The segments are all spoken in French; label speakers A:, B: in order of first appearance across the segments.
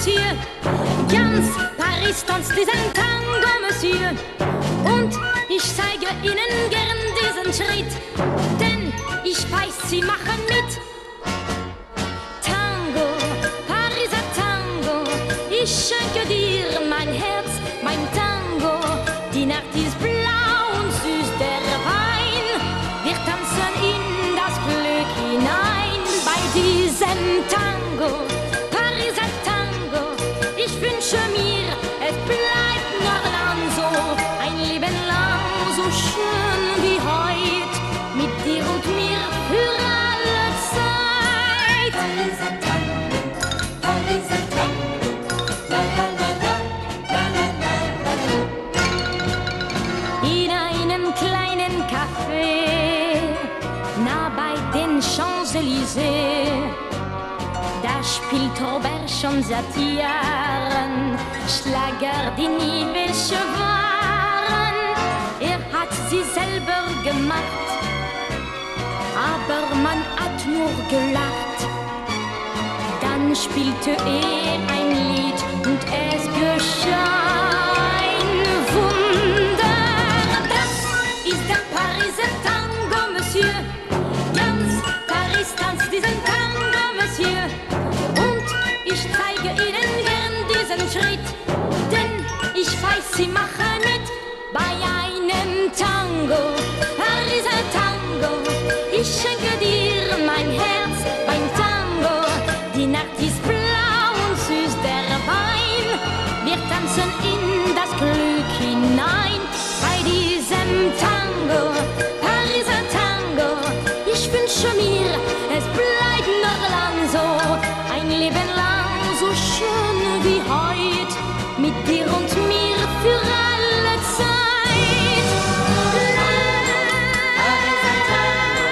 A: Monsieur. Ganz Paris tanzt diesen Tango, Monsieur. Und ich zeige Ihnen gern diesen Schritt, denn ich weiß, Sie machen mit. Tango, Pariser Tango, ich schenke dir mein Herz, mein Tango. Die Nacht ist blau und süß der Wein. Wir tanzen in das Glück hinein bei diesem Tango, Pariser Tango. Ich wünsche mir, es bleibt noch lang so, ein Leben lang so schön wie heut, mit dir und mir für alle Zeit.
B: Pariser Tango, Pariser Tango, la la la la, la la la la.
A: In einem kleinen Café, nah bei den Champs-Élysées, da spielt Robert schon seit Jahren Schlager, die nie welche waren. Er hat sie selber gemacht, aber man hat nur gelacht. Dann spielte er ein Lied und es geschah ein Wunder. Das ist der Pariser Tango, Monsieur. Ganz Paris tanzt diesen Tango, Monsieur. Und ich zeige Ihnen gern diesen Schritt, denn ich weiß, Sie machen mit bei einem Tango, Pariser Tango. Ich schenke dir mein Herz beim Tango. Die Nacht ist blau und süß der Wein. Wir tanzen in das Glück hinein bei diesem Tango, Pariser Tango. Ich wünsche mir, es bleibt noch lang so, ein Leben lang so schön wie heut, mit dir und mir für alle Zeit.
B: Pariser Tango,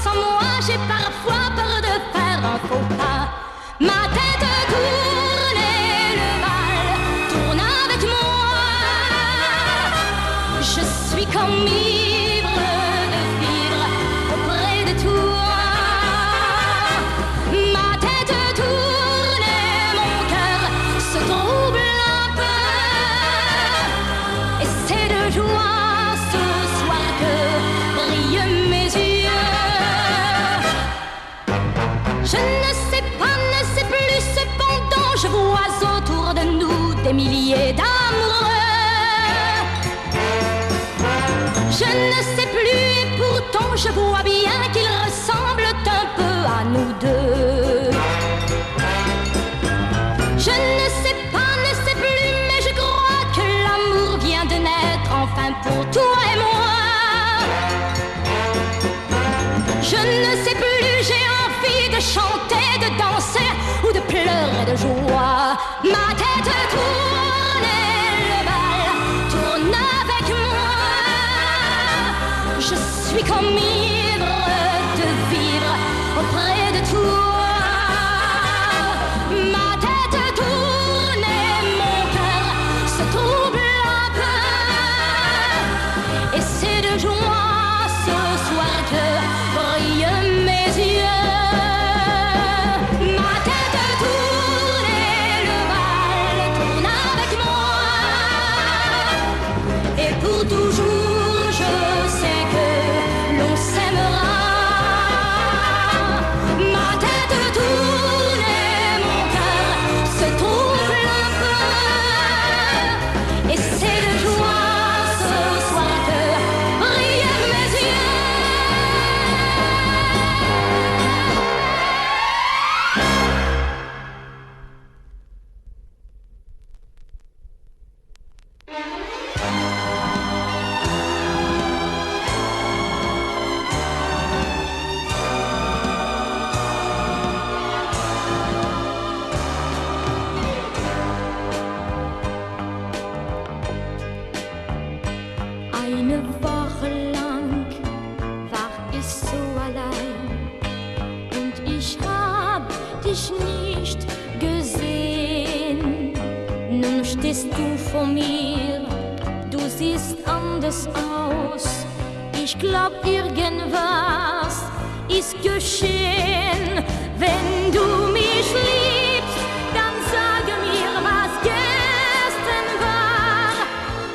A: sans moi, j'ai parfois peur de faire un faux pas. Ma tête tourne et le mal tourne avec moi. Je suis comme ivre de vivre auprès de toi. Ma tête tourne et mon cœur se trouble un peu. Et c'est de joie ce soir que brillent mes yeux. Je ne sais pas, ne sais plus, cependant je vois autour de nous des milliers d'amoureux. Je ne sais plus et pourtant je vois bien qu'ils ressemblent un peu à nous deux. Je ne sais pas, ne sais plus, mais je crois que l'amour vient de naître enfin pour toi et moi. Je ne sais plus, j'ai envie de chanter, de danser ou de pleurer de joie. Ma tête tourne et le bal tourne avec moi. Je suis comme ivre de vivre auprès de toi. Ma tête tourne et mon cœur se trouble un peu. Et c'est de joie ce soir que brillent mes yeux. Ma tête tourne et le bal tourne avec moi. Et pour toujours je sais que l'on s'aimera. Ma tête tourne et mon cœur se trouble un peu. Et c'est de joie ce soir que brillent mes yeux. Eine Woche lang war ich so allein und ich hab dich nicht gesehen. Nun stehst du vor mir, du siehst anders aus. Ich glaub, irgendwas ist geschehen. Wenn du mich liebst, dann sage mir, was gestern war.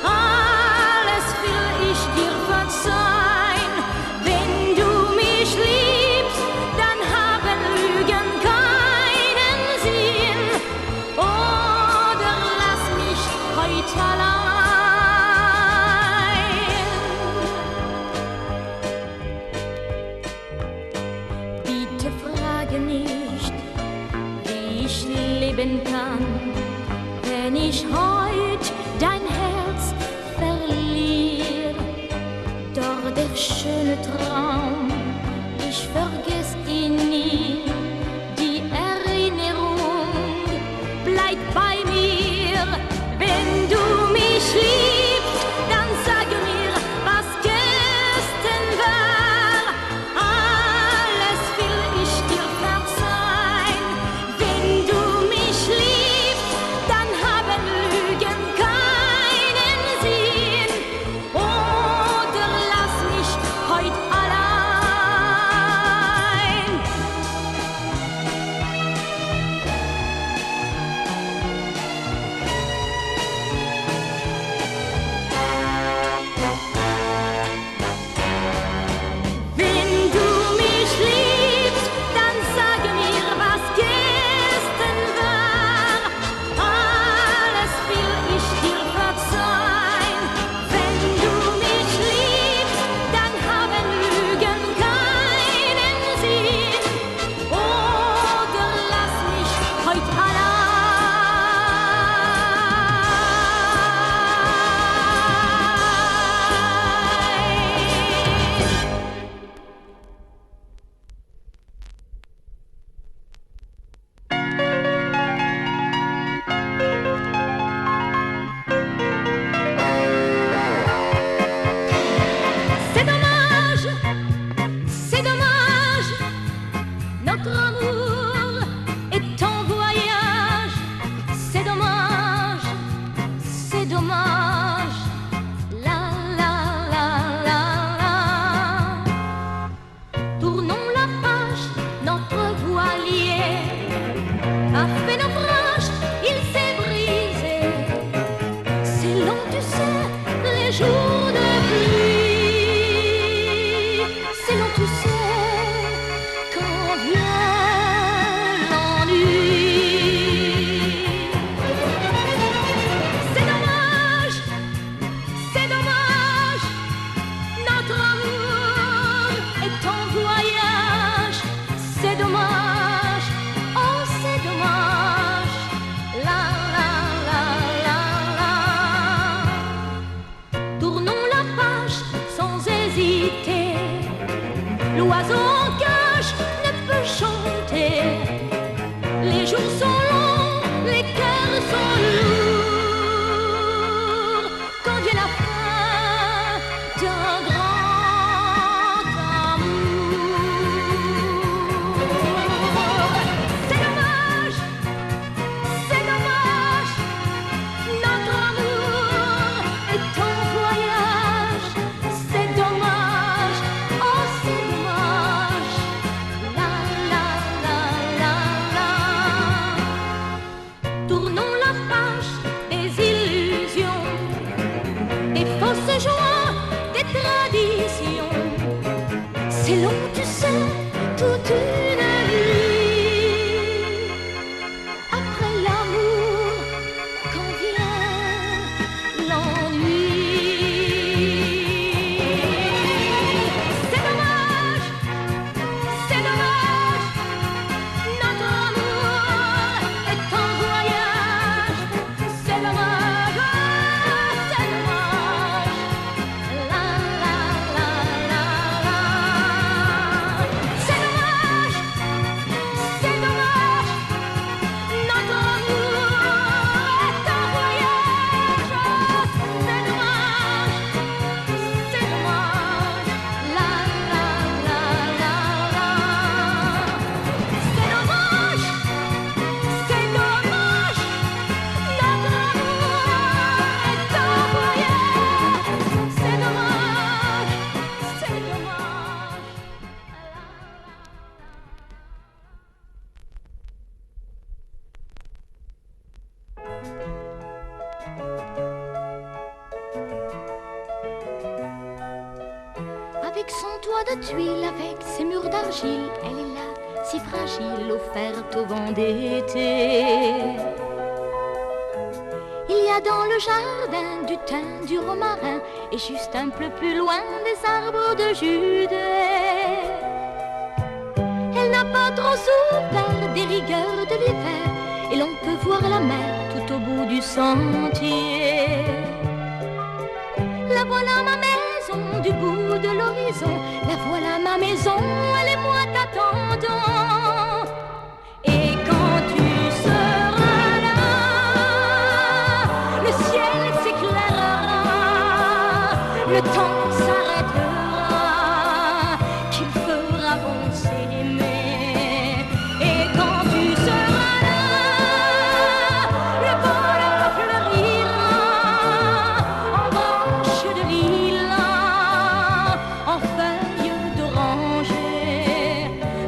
A: Alles will ich dir verzeihen. Wenn du mich liebst, dann haben Lügen keinen Sinn. Oder lass mich heute allein. Bitte frage nicht, wie ich leben kann, wenn ich heut dein Herz verliere. Doch der schöne Traum, ich vergess ihn nie. Die Erinnerung bleibt bei mir. Wenn du mich liebst, dann sage mir, was gestern war. Alles will ich dir verzeihen. Wenn du mich liebst, dann haben Lügen keinen Sinn. Oder lass mich heut allein. Notre amour est en voyage. C'est dommage, c'est dommage. La la la la la. Tournons la page, notre voilier a fait naufrage, il s'est brisé. C'est long, tu sais, les jours de pluie. C'est long, tu sais, quand vient l'ennui. C'est dommage, notre amour est en voyage. C'est dommage, oh c'est dommage. La la la la la. Tournons la page sans hésiter. L'oiseau en cage ne peut chanter. Les jours sont longs, les cœurs sont lourds. Quand vient la fin d'un grand amour. C'est dommage, notre amour est en voyage. C'est dommage, oh c'est dommage. La la la la la. Tournons la page des illusions, des fausses joies, des traditions. C'est long, tu sais, toute une nuit. Après l'amour, quand vient l'ennui. C'est dommage, notre amour est en voyage. C'est dommage, oh, c'est dommage. La la la la la. C'est dommage, notre amour est en voyage. C'est dommage, la la la la la. C'est dommage, notre amour est en voyage. C'est dommage. Avec son toit de tuiles, avec ses murs d'argile, elle est là, si fragile, offerte au vent d'été. Il y a dans le jardin du thym, du romarin, et juste un peu plus loin des arbres de Judée. Elle n'a pas trop souffert des rigueurs de l'hiver, et l'on peut voir la mer tout au bout du sentier. La voilà ma maison du bout de l'horizon, la voilà ma maison, elle et moi t'attendons. Et quand tu seras là, le ciel s'éclairera, le temps s'arrêtera, qu'il fera bon s'aimer. Et quand tu seras là, le bonheur fleurira en branches de lilas, en feuilles d'oranger.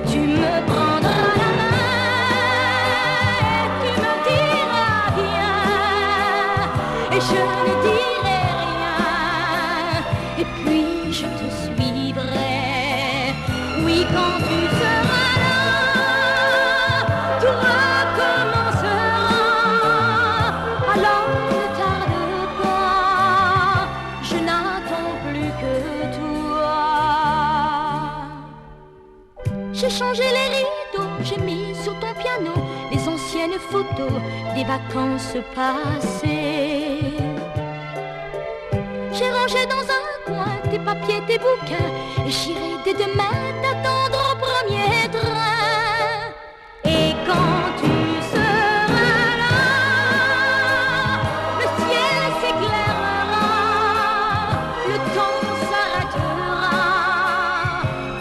A: Tu me prendras la main, tu me diras viens, et je ne dirai rien, et puis je te suivrai. Oui, quand tu seras là, tout recommencera. Alors ne tarde pas, je n'attends plus que toi. J'ai changé les rideaux, j'ai mis sur ton piano les anciennes photos des vacances passées. J'ai rangé dans un coin tes papiers, tes bouquins, et j'irai dès demain t'attendre au premier train. Et quand tu seras là, le ciel s'éclairera, le temps s'arrêtera,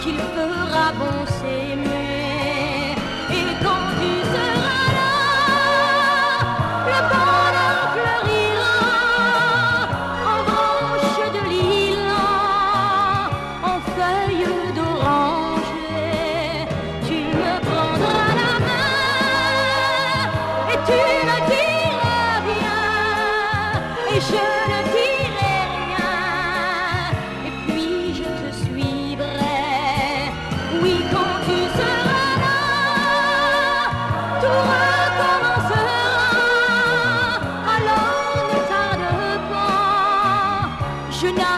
A: qu'il fera bon s'aimer. je nage